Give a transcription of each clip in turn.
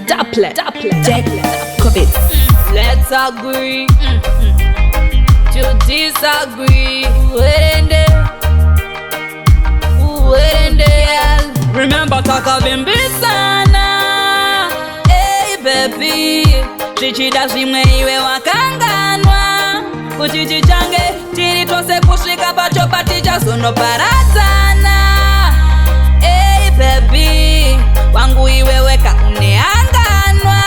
Jack Kobitz. Let's agree to disagree. Remember taka bimbi sana. Hey baby, chichida shimwe iwe wakanganwa. Kuchichi change chiri tose kushika pacho paticha sono paratana. Hey baby, wangu iwe weka uneanganwa.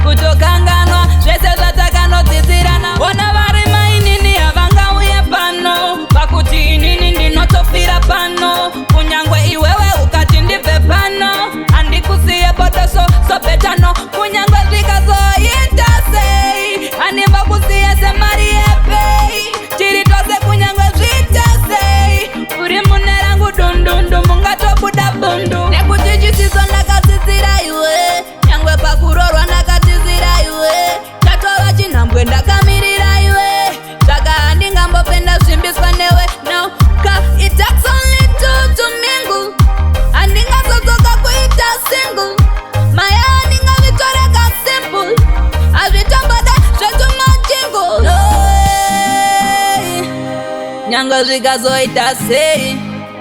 Kutokanganwa, zvese zvatakano tizirana. Ona vari mainini havanga uye pano. Pakuti inini ndinotofira pano. Kunyangwe iwewe ukati ndipe pano. Andikusiye potoso sopetano. Kunyangwe zvikazoita sei. Animba kusiye semari yepei. Chiri tose kunyangwe zvita sei. Uri mune rangu dundundu mungatobuda bundu. Nekuti chisiso ndakasisira iwe. Nyangwe pakurorwa ndakatizira iwe. Tatova chinhambwe ndakamirira iwe. Saka handingambopenda zvimbiswa newe. No, ka it takes only two to mingle. Handingazodzoka kuita single. Maya handingavitoreka simple. Hazvitomboda zvetumajingle. No way. Nyangwe zvikazoita sei.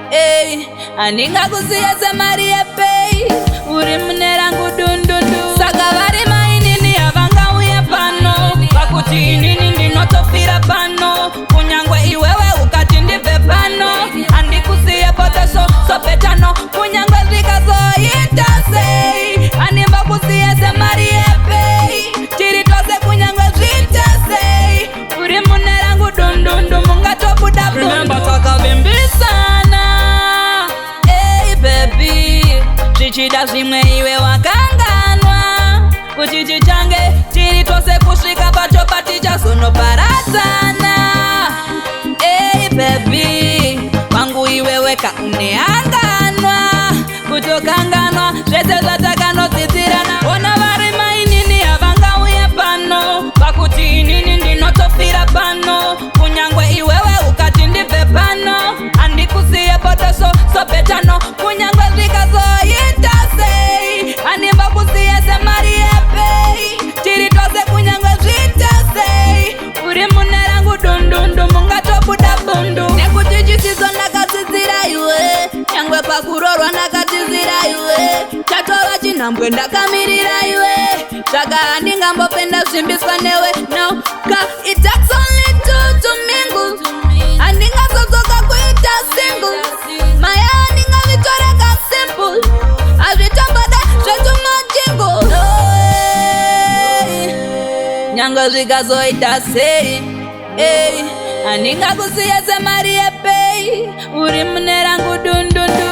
Hey, handingakusiya semari yepei. Uri mune rangu dundundu. Saka vari mainini havangauye pano. Pakuti inini ndinotofira pano. Kunyangwe iwewe ukati ndipe pano. Handikusiye potoso sopetano. Kunyangwe zvikazoita sei. Handimba kusiye semari yepei. Chiri tose kunyangwe zvita sei. Uri mune rangu dundundu mungatobuda bundu. Remember takavimbisana. Hey baby, zvichida zvimwe iwe wakanganwa. Kuchichi change chiri tose kusvika pacho paticha sonoparadzana. Hey baby, wangu iwe weka uneanganwa. Kutokanganwa, zvese zvatakanodzidzirana. Ona vari mainini havangauye pano. Pakuti inini ndinotofira pano. Kunyangwe iwewe ukati ndipe pano. Handikusiye potoso sopetano. Kunyangwe zvikazoita sei. Handimba kusiye semari yepei. Chiri tose kunyangwe zvita sei. Uri mune rangu dundundu mungatobuda bundu. Nekuti chisiso ndakasisira iwe. Nyangwe pakurorwa ndakatizira iwe. Chatova chinhambwe ndakamirira iwe. Saka handingambopenda zvimbiswa newe. No, ka it takes only two to mingle. Handingazodzoka kuita single. Maya handingavitoreka simple. Hazvitomboda zvetumajingle. No way. Nyangwe zvikazoita sei. Hey, handingakusiya semari yepei. Uri mune rangu dundundu.